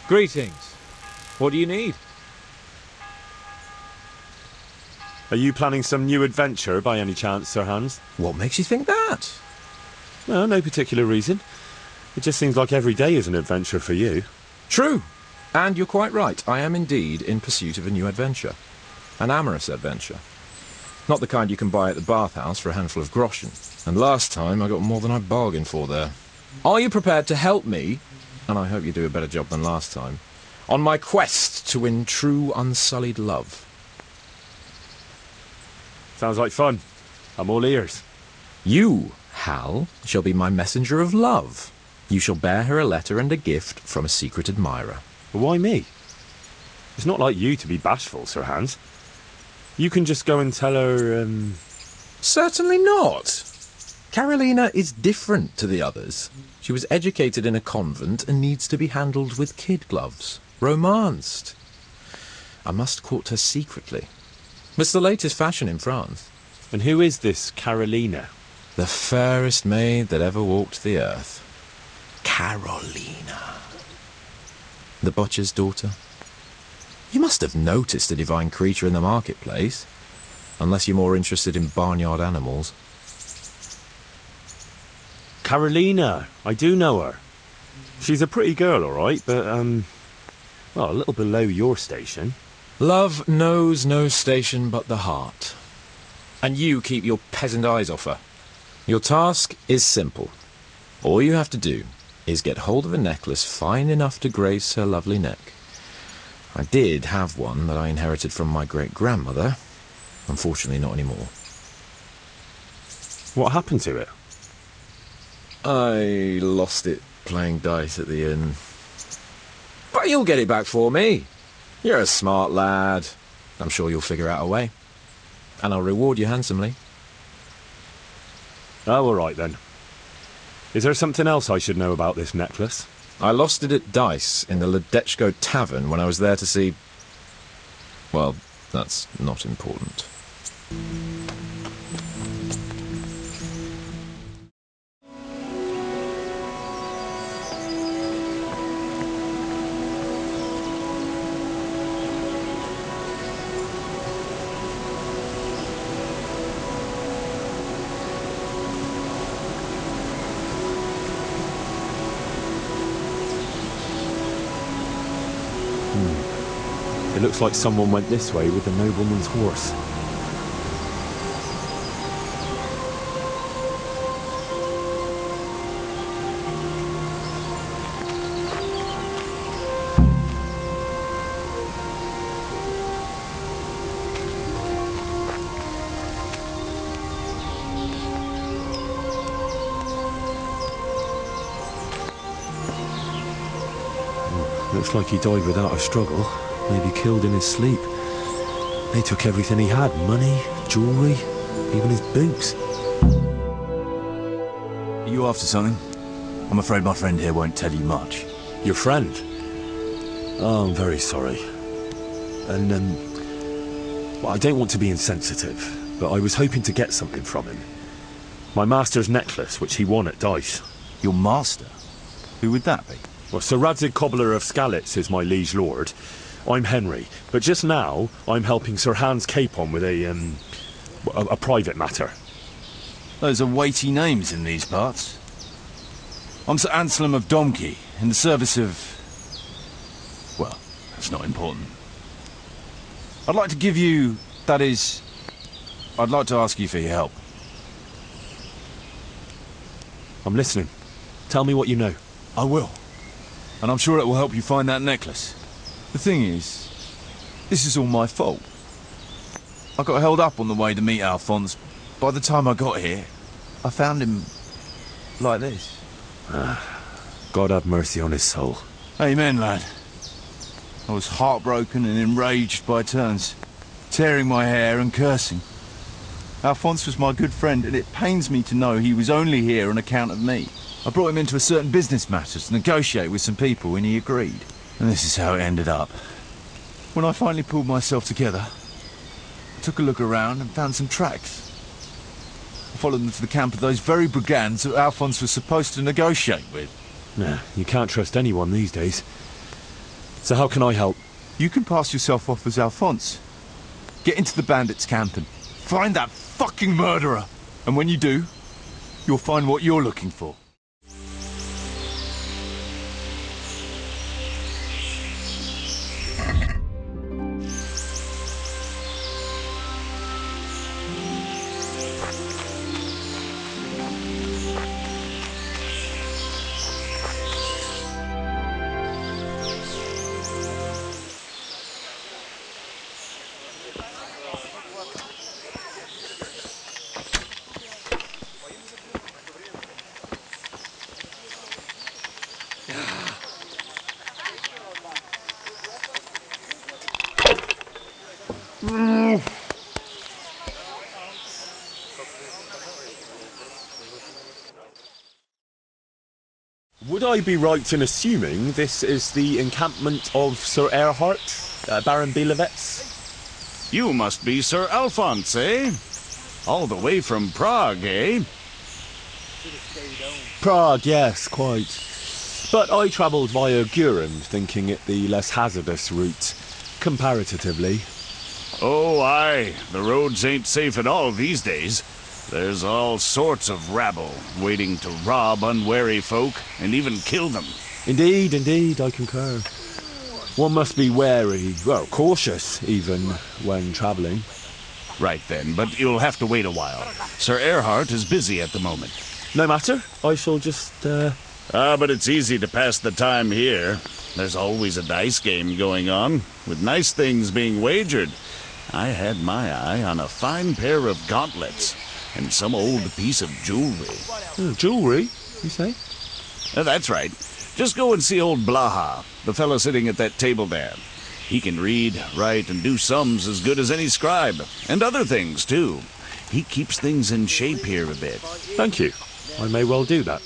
Greetings. What do you need? Are you planning some new adventure by any chance, Sir Hans? What makes you think that? Well, no particular reason. It just seems like every day is an adventure for you. True. And you're quite right. I am indeed in pursuit of a new adventure. An amorous adventure. Not the kind you can buy at the bathhouse for a handful of groschen. And last time I got more than I bargained for there. Are you prepared to help me, and I hope you do a better job than last time, on my quest to win true unsullied love? Sounds like fun. I'm all ears. You, Hal, shall be my messenger of love. You shall bear her a letter and a gift from a secret admirer. But why me? It's not like you to be bashful, Sir Hans. You can just go and tell her, Certainly not. Carolina is different to the others. She was educated in a convent and needs to be handled with kid gloves. Romanced. I must court her secretly. It's the latest fashion in France. And who is this Carolina? The fairest maid that ever walked the earth. Carolina. The butcher's daughter. You must have noticed a divine creature in the marketplace. Unless you're more interested in barnyard animals. Carolina. I do know her. She's a pretty girl, all right, but, well, a little below your station. Love knows no station but the heart. And you keep your peasant eyes off her. Your task is simple. All you have to do is get hold of a necklace fine enough to grace her lovely neck. I did have one that I inherited from my great-grandmother. Unfortunately, not anymore. What happened to it? I lost it playing dice at the inn. But you'll get it back for me. You're a smart lad. I'm sure you'll figure out a way. And I'll reward you handsomely. Oh, all right then. Is there something else I should know about this necklace? I lost it at dice in the Ledechko Tavern when I was there to see... Well, that's not important. It looks like someone went this way with a nobleman's horse. Looks like he died without a struggle. Maybe killed in his sleep. They took everything he had. Money, jewellery, even his boots. Are you after something? I'm afraid my friend here won't tell you much. Your friend? Oh, I'm very sorry. And, well, I don't want to be insensitive, but I was hoping to get something from him. My master's necklace, which he won at dice. Your master? Who would that be? Well, Sir Radzig Cobbler of Skalitz is my liege lord. I'm Henry, but just now I'm helping Sir Hans Capon with a private matter. Those are weighty names in these parts. I'm Sir Anselm of Domkey, in the service of... well, that's not important. I'd like to give you... that is... I'd like to ask you for your help. I'm listening. Tell me what you know. I will. And I'm sure it will help you find that necklace. The thing is, this is all my fault. I got held up on the way to meet Alphonse. By the time I got here, I found him like this. God have mercy on his soul. Amen, lad. I was heartbroken and enraged by turns, tearing my hair and cursing. Alphonse was my good friend, and it pains me to know he was only here on account of me. I brought him into a certain business matter to negotiate with some people, and he agreed. And this is how it ended up. When I finally pulled myself together, I took a look around and found some tracks. I followed them to the camp of those very brigands that Alphonse was supposed to negotiate with. Nah, you can't trust anyone these days. So how can I help? You can pass yourself off as Alphonse. Get into the bandits' camp and find that fucking murderer. And when you do, you'll find what you're looking for. Would I be right in assuming this is the encampment of Sir Erhard, Baron Belevets? You must be Sir Alphonse, eh? All the way from Prague, eh? Prague, yes, quite. But I travelled via Gurand, thinking it the less hazardous route, comparatively. Oh, aye. The roads ain't safe at all these days. There's all sorts of rabble waiting to rob unwary folk and even kill them. Indeed, indeed, I concur. One must be wary, well, cautious even, when travelling. Right then, but you'll have to wait a while. Sir Erhard is busy at the moment. No matter, I shall just, But it's easy to pass the time here. There's always a dice game going on, with nice things being wagered. I had my eye on a fine pair of gauntlets. And some old piece of jewelry. Oh, jewelry, you say? That's right. Just go and see old Blaha, the fellow sitting at that table there. He can read, write, and do sums as good as any scribe. And other things, too. He keeps things in shape here a bit. Thank you. I may well do that.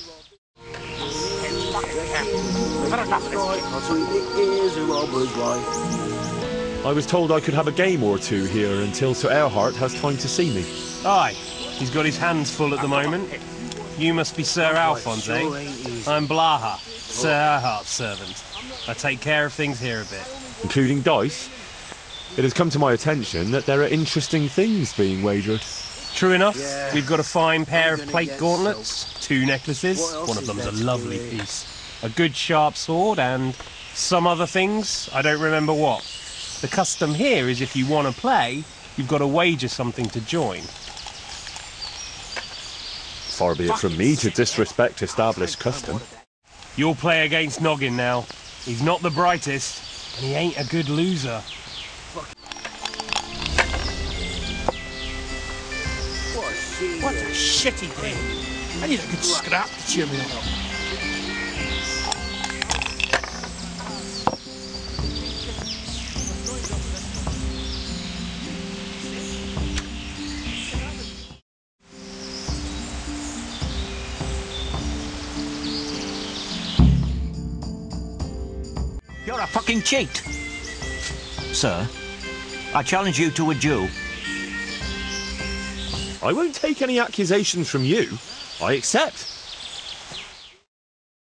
I was told I could have a game or two here until Sir Erhard has time to see me. Aye. He's got his hands full at the moment. You must be Sir Alphonse, eh? I'm Blaha, Sir Erhard's servant. I take care of things here a bit. Including dice? It has come to my attention that there are interesting things being wagered. True enough. We've got a fine pair of plate gauntlets, 2 necklaces, one of them's a lovely piece, a good sharp sword, and some other things, I don't remember what. The custom here is if you want to play, you've got to wager something to join. Far be it from me to disrespect established custom. You'll play against Noggin now. He's not the brightest, and he ain't a good loser. What a shitty day. I need a good scrap to cheer me up. You're a fucking cheat. Sir, I challenge you to a duel. I won't take any accusations from you. I accept.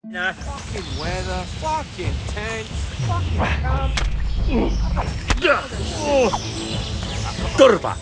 Nah. Fucking weather, fucking tents, fucking Turba.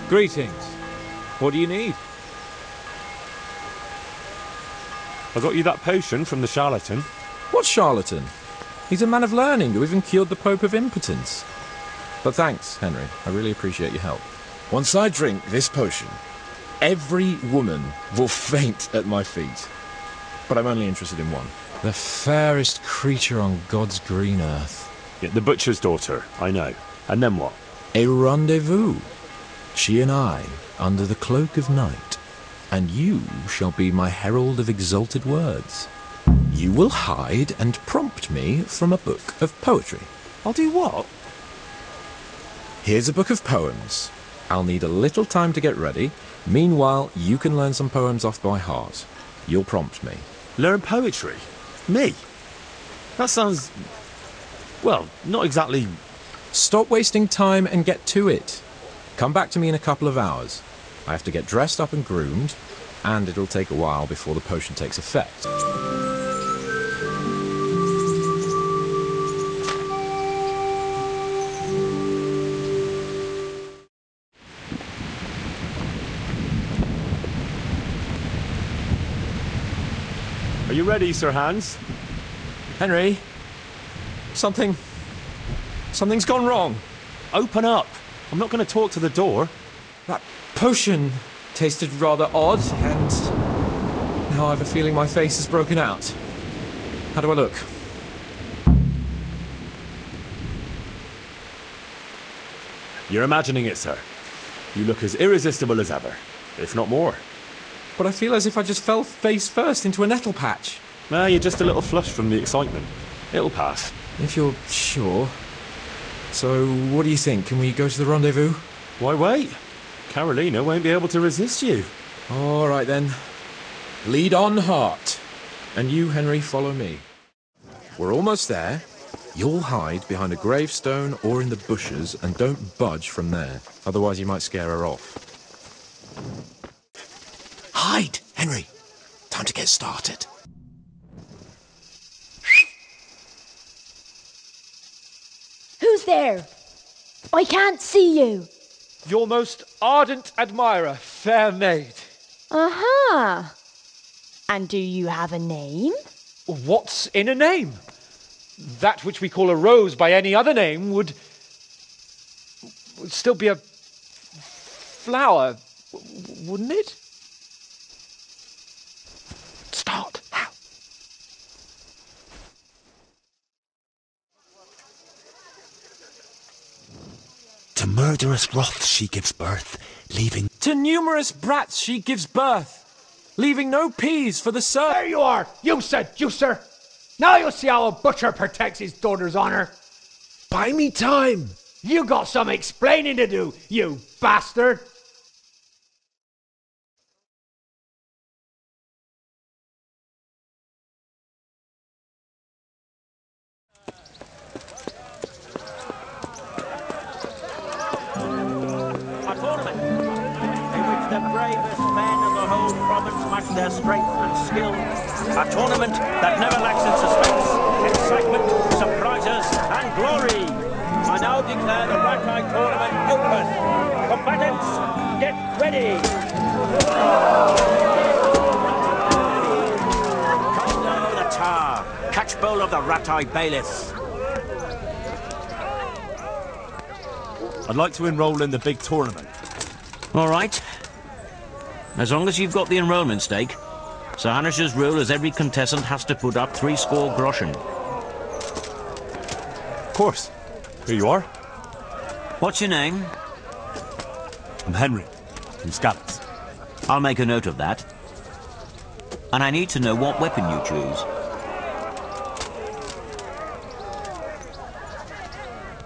Greetings. What do you need? I got you that potion from the charlatan. What charlatan? He's a man of learning who even cured the Pope of impotence. But thanks, Henry. I really appreciate your help. Once I drink this potion, every woman will faint at my feet. But I'm only interested in one. The fairest creature on God's green earth. Yeah, the butcher's daughter, I know. And then what? A rendezvous. She and I, under the cloak of night. And you shall be my herald of exalted words. You will hide and prompt me from a book of poetry. I'll do what? Here's a book of poems. I'll need a little time to get ready. Meanwhile, you can learn some poems off by heart. You'll prompt me. Learn poetry? Me? That sounds... well, not exactly... Stop wasting time and get to it. Come back to me in a couple of hours. I have to get dressed up and groomed, and it'll take a while before the potion takes effect. Are you ready, Sir Hans? Henry, something's gone wrong. Open up. I'm not going to talk to the door. That potion tasted rather odd, and now I have a feeling my face is broken out. How do I look? You're imagining it, sir. You look as irresistible as ever, if not more. But I feel as if I just fell face first into a nettle patch. You're just a little flushed from the excitement. It'll pass. If you're sure. So, what do you think? Can we go to the rendezvous? Why wait? Carolina won't be able to resist you. All right then. Lead on, heart. And you, Henry, follow me. We're almost there. You'll hide behind a gravestone or in the bushes and don't budge from there. Otherwise you might scare her off. Hide, Henry. Time to get started. Who's there? I can't see you. Your most ardent admirer, fair maid. Aha. And do you have a name? What's in a name? That which we call a rose by any other name would still be a flower, wouldn't it? Start. How? To murderous wrath she gives birth, leaving... To numerous brats she gives birth, leaving no peas for the serf. There you are, you seducer! Now you'll see how a butcher protects his daughter's honour. Buy me time. You got some explaining to do, you bastard! A tournament in which the bravest men of the whole province match their strength and skill. A tournament that never lacks in suspense, excitement, surprises, and glory. I now declare the Ragtime Tournament open. Combatants, get ready! Condo the Tar, catchbowl of the Rat-Eye Bailiff. I'd like to enroll in the big tournament. All right. As long as you've got the enrolment stake, Sir Hanish's rule is every contestant has to put up 3 score groschen. Of course. Here you are. What's your name? I'm Henry, from Scallops. I'll make a note of that. And I need to know what weapon you choose.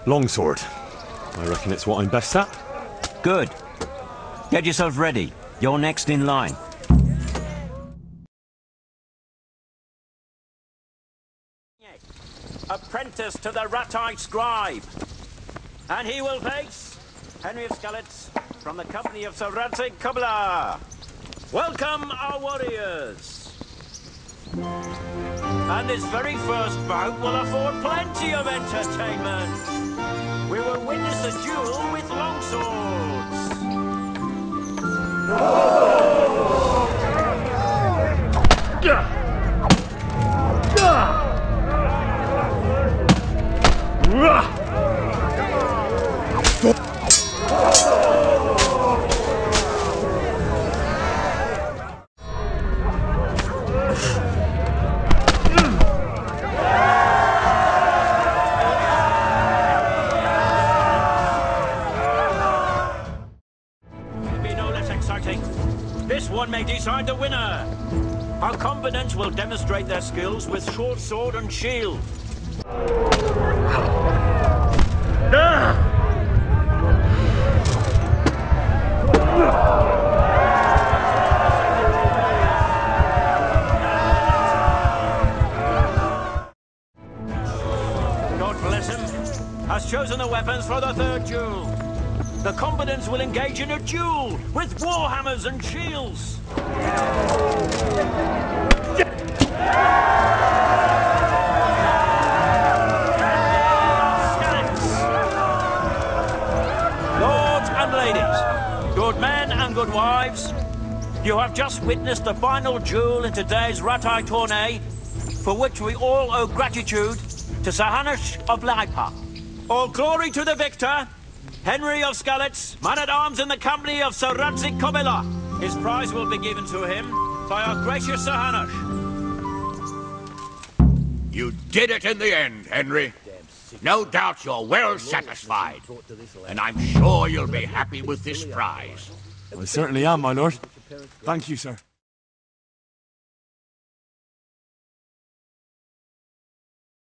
Longsword. I reckon it's what I'm best at. Good. Get yourself ready. You're next in line. Apprentice to the Rat-Eye Scribe. And he will face Henry of Scallops from the company of Sir Radzig Kubla. Welcome, our warriors. And this very first bout will afford plenty of entertainment. We will witness a duel with longswords. This one may decide the winner. Our combatants will demonstrate their skills with short sword and shield. God bless him, has chosen the weapons for the third duel. The combatants will engage in a duel with warhammers and shields. Lords and ladies, good men and good wives, you have just witnessed the final duel in today's Ratai Tourney, for which we all owe gratitude to Sir Hanush of Laipa. All glory to the victor, Henry of Skalitz, man-at-arms in the company of Sir Radzik Kobila. His prize will be given to him by our gracious Sir Hanush. You did it in the end, Henry. No doubt you're well satisfied. And I'm sure you'll be happy with this prize. I certainly am, my lord. Thank you, sir.